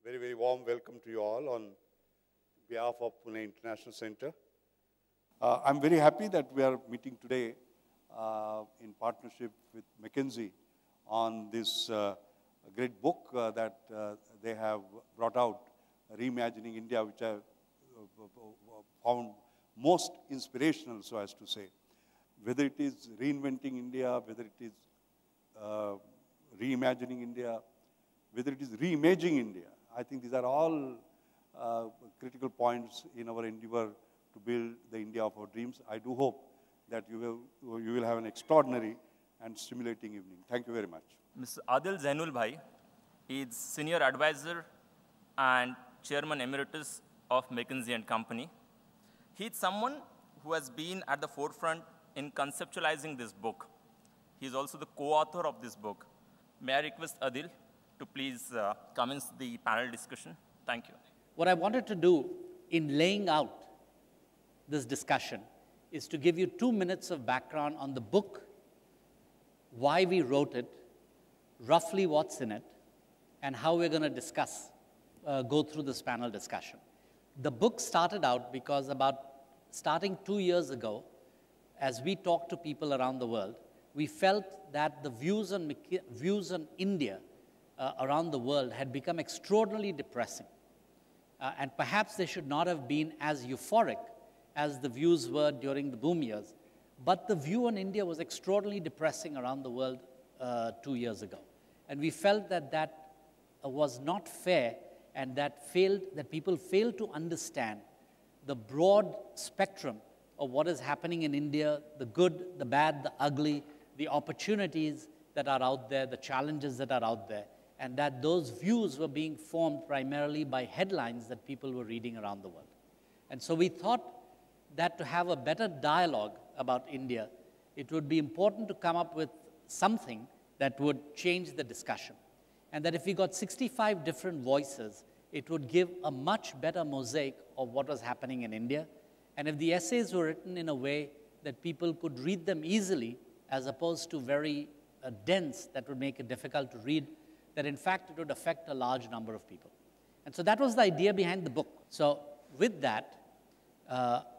very, very warm welcome to you all on behalf of Pune International Center. I'm very happy that we are meeting today in partnership with McKinsey on this great book that they have brought out, Reimagining India, which I found most inspirational, so as to say. Whether it is reinventing India, whether it is reimagining India, whether it is reimaging India, I think these are all critical points in our endeavor to build the India of our dreams. I do hope that you will have an extraordinary and stimulating evening. Thank you very much. Mr. Adil Zainul Bhai is Senior Advisor and Chairman Emeritus of McKinsey & Company. He is someone who has been at the forefront in conceptualizing this book. He is also the co-author of this book. May I request Adil to please commence the panel discussion? Thank you. What I wanted to do in laying out this discussion is to give you 2 minutes of background on the book, why we wrote it, roughly what's in it, and how we're going to go through this panel discussion. The book started out because starting 2 years ago, as we talked to people around the world, we felt that the views on India around the world had become extraordinarily depressing. And perhaps they should not have been as euphoric as the views were during the boom years. But the view on India was extraordinarily depressing around the world 2 years ago. And we felt that that was not fair and that people failed to understand the broad spectrum of what is happening in India, the good, the bad, the ugly, the opportunities that are out there, the challenges that are out there, and that those views were being formed primarily by headlines that people were reading around the world. And so we thought that to have a better dialogue about India, it would be important to come up with something that would change the discussion. And that if we got 65 different voices, it would give a much better mosaic of what was happening in India. And if the essays were written in a way that people could read them easily, as opposed to very dense, that would make it difficult to read, that in fact it would affect a large number of people. And so that was the idea behind the book. So with that,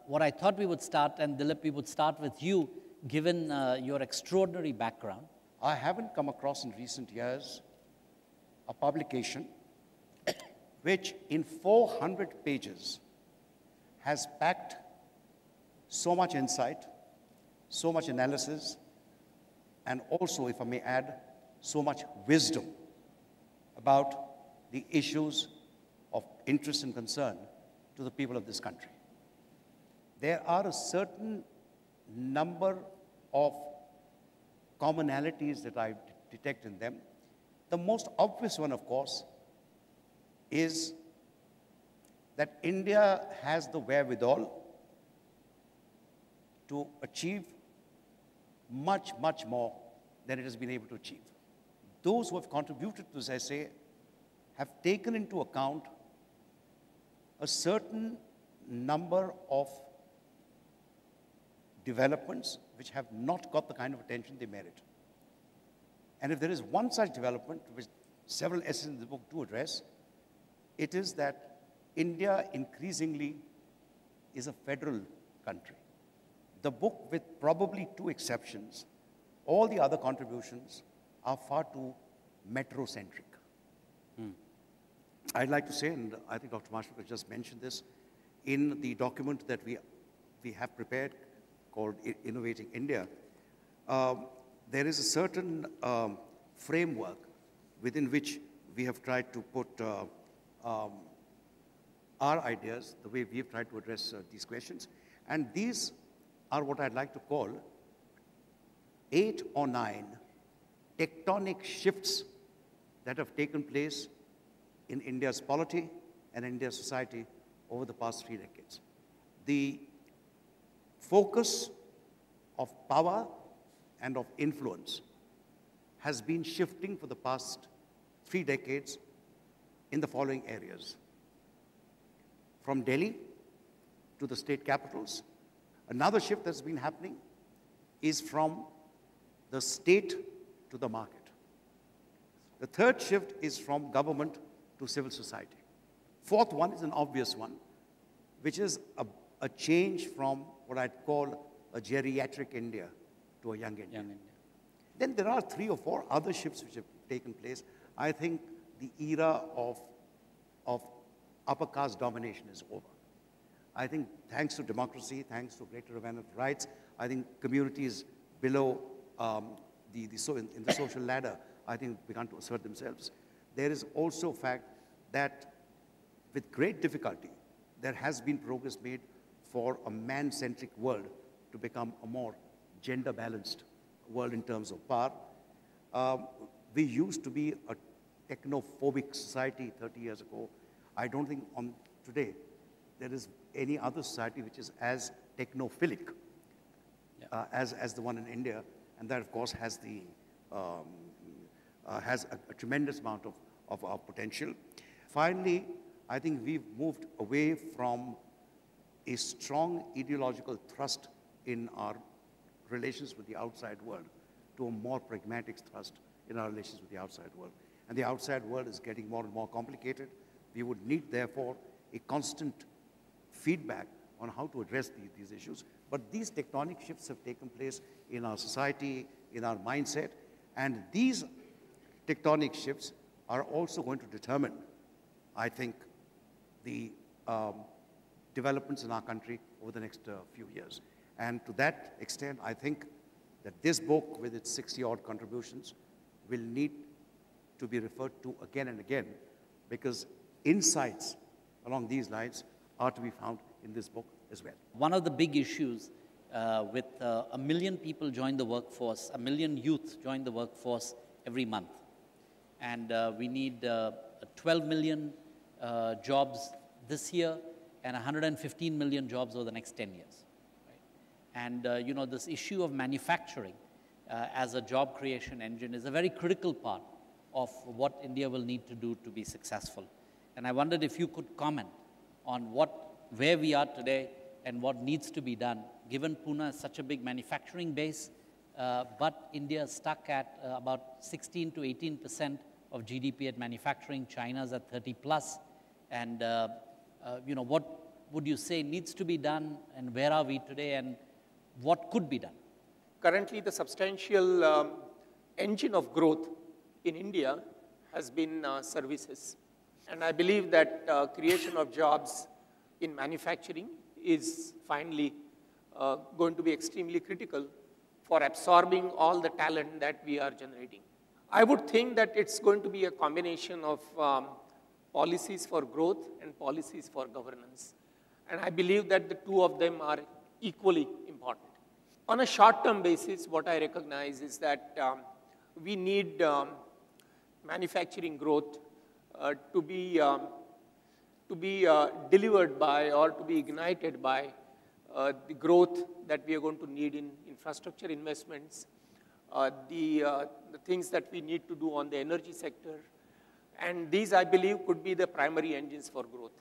what I thought we would start, and Dilip, we would start with you, given your extraordinary background. I haven't come across in recent years a publication which in 400 pages has packed so much insight, so much analysis, and also, if I may add, so much wisdom about the issues of interest and concern to the people of this country. There are a certain number of commonalities that I detect in them. The most obvious one, of course, is that India has the wherewithal to achieve much, much more than it has been able to achieve. Those who have contributed to this essay have taken into account a certain number of developments which have not got the kind of attention they merit. And if there is one such development, which several essays in the book do address, it is that India increasingly is a federal country. The book, with probably 2 exceptions, all the other contributions are far too metrocentric. I'd like to say, and I think Dr. Mashruq just mentioned this, in the document that we have prepared called Innovating India, there is a certain framework within which we have tried to put our ideas, the way we have tried to address these questions. And these are what I'd like to call 8 or 9 tectonic shifts that have taken place in India's polity and India's society over the past 3 decades. The focus of power and of influence has been shifting for the past 3 decades in the following areas. From Delhi to the state capitals. Another shift that's been happening is from the state to the market. The third shift is from government to civil society. Fourth one is an obvious one, which is a change from what I'd call a geriatric India to a young India. Young India. Then there are 3 or 4 other shifts which have taken place. I think the era of upper caste domination is over. I think thanks to democracy, thanks to greater awareness of rights, I think communities below in the social ladder, I think, began to assert themselves. There is also fact that with great difficulty, there has been progress made for a man-centric world to become a more gender-balanced world in terms of power. We used to be a technophobic society 30 years ago. I don't think today there is any other society which is as technophilic as the one in India, and that, of course, has a tremendous amount of our potential. Finally, I think we've moved away from a strong ideological thrust in our relations with the outside world to a more pragmatic thrust in our relations with the outside world. And the outside world is getting more and more complicated. We would need, therefore, a constant feedback on how to address these issues. But these tectonic shifts have taken place in our society, in our mindset, and these tectonic shifts are also going to determine, I think, the developments in our country over the next few years. And to that extent, I think that this book, with its 60-odd contributions, will need to be referred to again and again, because insights along these lines are to be found in this book as well. One of the big issues with 1 million people join the workforce, 1 million youth join the workforce every month. And we need 12 million jobs this year and 115 million jobs over the next 10 years. Right? And you know, this issue of manufacturing as a job creation engine is a very critical part of what India will need to do to be successful. And I wondered if you could comment on where we are today and what needs to be done, given Pune is such a big manufacturing base, but India is stuck at about 16 to 18% of GDP at manufacturing. China's at 30 plus. And you know, what would you say needs to be done, and where are we today, and what could be done? Currently, the substantial engine of growth in India has been services. And I believe that creation of jobs in manufacturing is finally going to be extremely critical for absorbing all the talent that we are generating. I would think that it's going to be a combination of policies for growth and policies for governance. And I believe that the two of them are equally important. On a short-term basis, what I recognize is that we need manufacturing growth to be delivered by, or to be ignited by, the growth that we are going to need in infrastructure investments, the things that we need to do on the energy sector. And these, I believe, could be the primary engines for growth.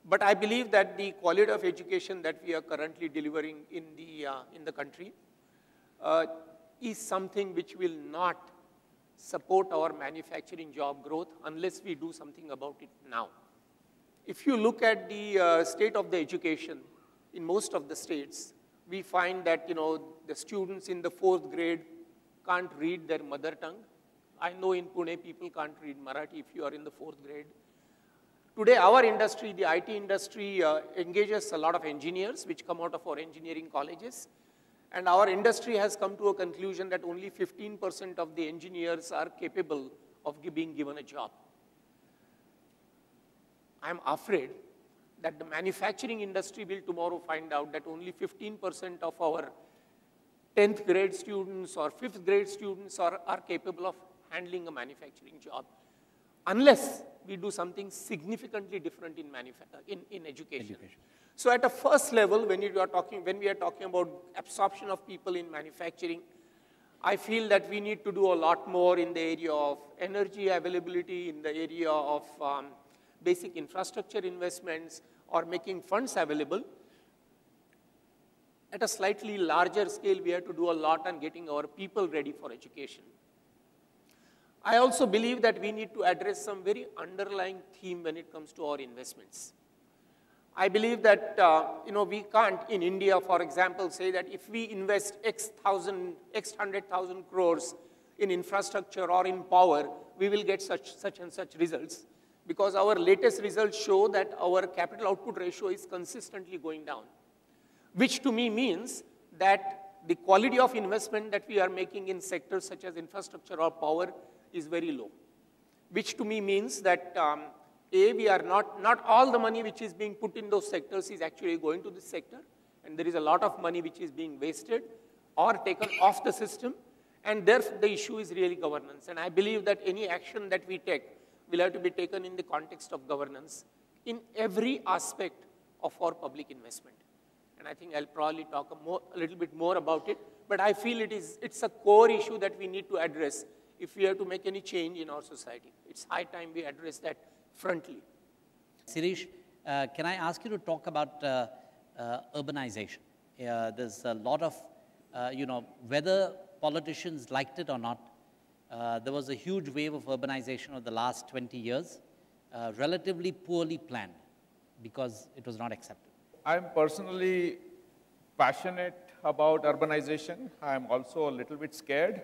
But I believe that the quality of education that we are currently delivering in the country is something which will not support our manufacturing job growth unless we do something about it now. If you look at the state of the education in most of the states, we find that, you know, the students in the 4th grade can't read their mother tongue. I know in Pune people can't read Marathi if you are in the 4th grade. Today, our industry, the IT industry, engages a lot of engineers which come out of our engineering colleges. And our industry has come to a conclusion that only 15% of the engineers are capable of being given a job. I'm afraid that the manufacturing industry will tomorrow find out that only 15% of our 10th grade students or 5th grade students are capable of handling a manufacturing job, unless we do something significantly different in education. So at a first level, when we are talking about absorption of people in manufacturing, I feel that we need to do a lot more in the area of energy availability, in the area of basic infrastructure investments, or making funds available. At a slightly larger scale, we have to do a lot on getting our people ready for education. I also believe that we need to address some very underlying theme when it comes to our investments. I believe that we can't, in India, for example, say that if we invest X 100,000 crores in infrastructure or in power, we will get such and such results. Because our latest results show that our capital output ratio is consistently going down, which to me means that the quality of investment that we are making in sectors such as infrastructure or power is very low, which to me means that we are not all the money which is being put in those sectors is actually going to this sector, and there is a lot of money which is being wasted or taken off the system, and therefore the issue is really governance. And I believe that any action that we take will have to be taken in the context of governance in every aspect of our public investment. And I think I'll probably talk a little bit more about it, but I feel it's a core issue that we need to address if we have to make any change in our society. It's high time we address that frontally. Sirish, can I ask you to talk about urbanization? There's a lot of, whether politicians liked it or not, there was a huge wave of urbanization over the last 20 years, relatively poorly planned because it was not accepted. I'm personally passionate about urbanization. I'm also a little bit scared,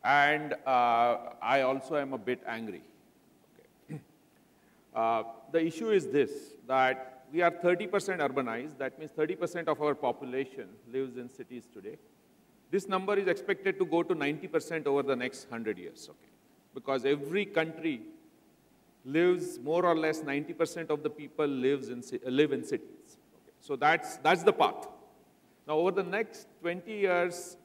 and I also am a bit angry. Okay. The issue is this, that we are 30% urbanized. That means 30% of our population lives in cities today. This number is expected to go to 90% over the next 100 years, okay? Because every country lives, more or less 90% of the people live in cities. Okay? So that's the path. Now, over the next 20 years,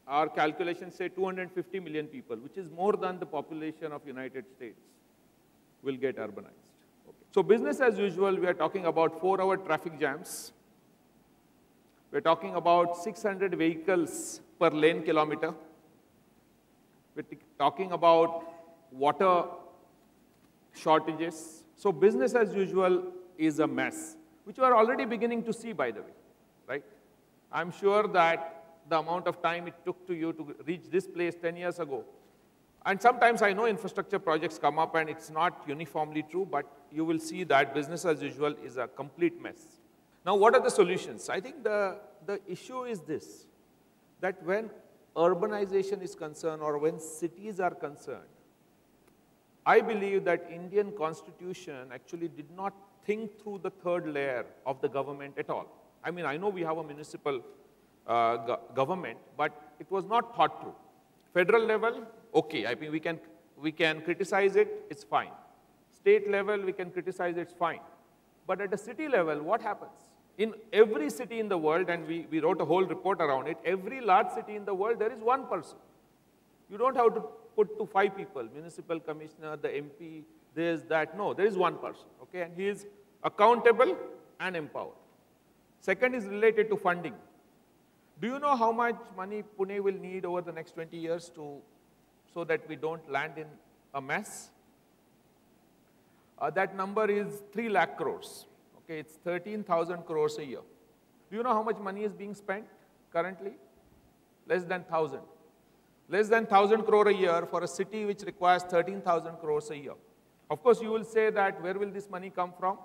our calculations say 250 million people, which is more than the population of United States, will get urbanized. Okay. So business as usual, we are talking about 4-hour traffic jams. We're talking about 600 vehicles per lane kilometer. We're talking about water shortages. So business as usual is a mess, which we are already beginning to see, by the way, right? I'm sure that the amount of time it took to you to reach this place 10 years ago. And sometimes I know infrastructure projects come up and it's not uniformly true, but you will see that business as usual is a complete mess. Now, what are the solutions? I think the issue is this, that when urbanization is concerned or when cities are concerned, I believe that Indian constitution actually did not think through the third layer of the government at all. I mean, I know we have a municipal government, but it was not thought through. Federal level, okay, I mean, we can criticize it, it's fine. State level, we can criticize it, it's fine. But at the city level, what happens? In every city in the world, and we wrote a whole report around it, every large city in the world, there is one person. You don't have to put to 5 people, municipal commissioner, the MP, this, that. No, there is one person, okay? And he is accountable and empowered. Second is related to funding. Do you know how much money Pune will need over the next 20 years so that we don't land in a mess? That number is 3 lakh crores. Okay, it's 13,000 crores a year. Do you know how much money is being spent currently? Less than 1,000. Less than 1,000 crore a year for a city which requires 13,000 crores a year. Of course, you will say that where will this money come from?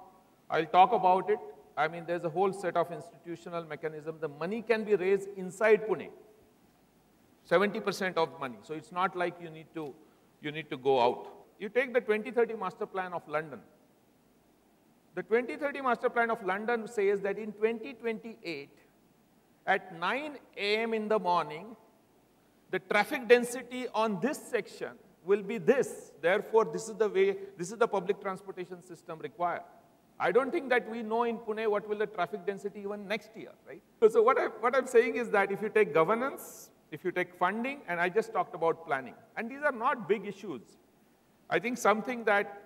I'll talk about it. I mean, there's a whole set of institutional mechanism. The money can be raised inside Pune. 70% of money. So it's not like you need to go out. You take the 2030 master plan of London. The 2030 master plan of London says that in 2028, at 9 a.m. in the morning, the traffic density on this section will be this. Therefore, this is the public transportation system required. I don't think that we know in Pune what will the traffic density even next year, right? So what I'm saying is that if you take governance, if you take funding, and I just talked about planning, and these are not big issues. I think something that,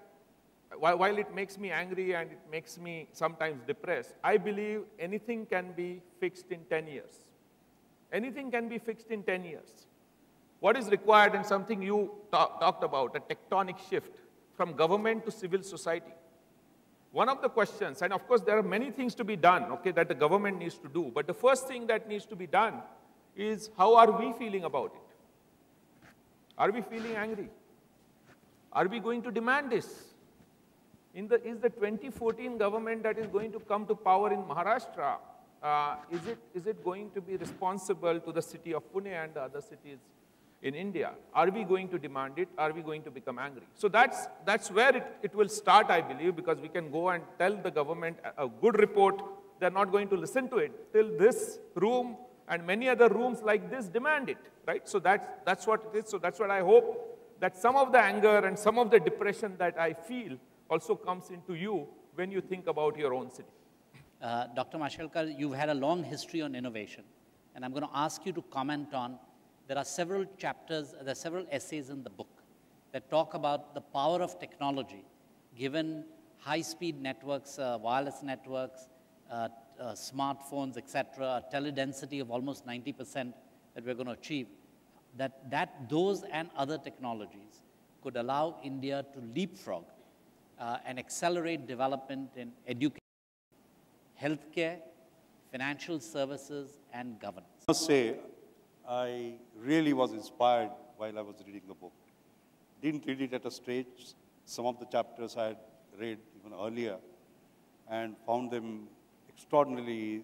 while it makes me angry and it makes me sometimes depressed, I believe anything can be fixed in 10 years. Anything can be fixed in 10 years. What is required, and something you talked about, a tectonic shift from government to civil society. One of the questions, and of course there are many things to be done, okay, that the government needs to do, but the first thing that needs to be done is how are we feeling about it? Are we feeling angry? Are we going to demand this? Is the 2014 government that is going to come to power in Maharashtra, is it going to be responsible to the city of Pune and the other cities in India? Are we going to demand it? Are we going to become angry? So that's where it will start, I believe, because we can go and tell the government a good report. They're not going to listen to it till this room and many other rooms like this demand it, right? So that's what it is. So that's what I hope, that some of the anger and some of the depression that I feel also comes into you when you think about your own city. Dr. Mashelkar, you've had a long history on innovation, and I'm going to ask you to comment on, there are several chapters, there are several essays in the book that talk about the power of technology, given high-speed networks, wireless networks, smartphones, etc., a teledensity of almost 90% that we're going to achieve, that those and other technologies could allow India to leapfrog and accelerate development in education, healthcare, financial services, and governance. I must say, I really was inspired while I was reading the book. Didn't read it at a stage. Some of the chapters I had read even earlier and found them extraordinarily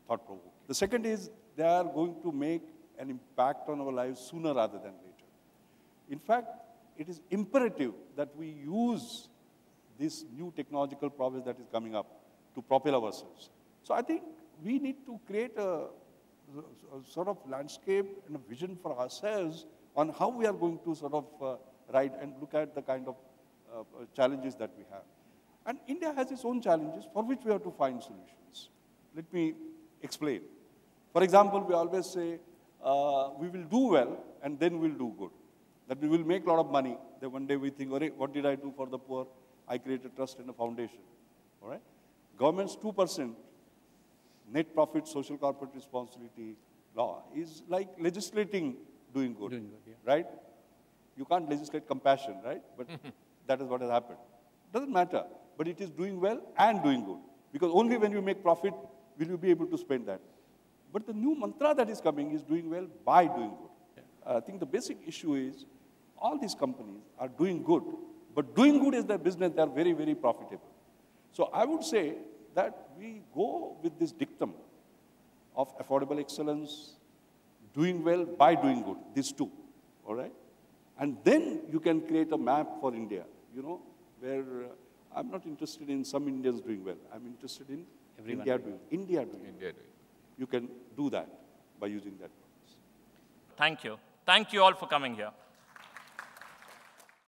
thought-provoking. The second is, they are going to make an impact on our lives sooner rather than later. In fact, it is imperative that we use this new technological progress that is coming up to propel ourselves. So I think we need to create a sort of landscape and a vision for ourselves on how we are going to sort of ride and look at the kind of challenges that we have. And India has its own challenges for which we have to find solutions. Let me explain. For example, we always say, we will do well and then we'll do good. That we will make a lot of money. Then one day we think, what did I do for the poor? I created a trust and a foundation. All right? Government's 2% net profit social corporate responsibility law is like legislating doing good. Doing good, yeah. Right? You can't legislate compassion, right? But that is what has happened. Doesn't matter. But it is doing well and doing good. Because only when you make profit will you be able to spend that. But the new mantra that is coming is doing well by doing good. Yeah. I think the basic issue is all these companies are doing good, but doing good is their business. They are very, very profitable. So I would say that we go with this dictum of affordable excellence, doing well by doing good, these two, all right? And then you can create a map for India, you know, where I'm not interested in some Indians doing well. I'm interested in India doing. You can do that by using that. Thank you. Thank you all for coming here.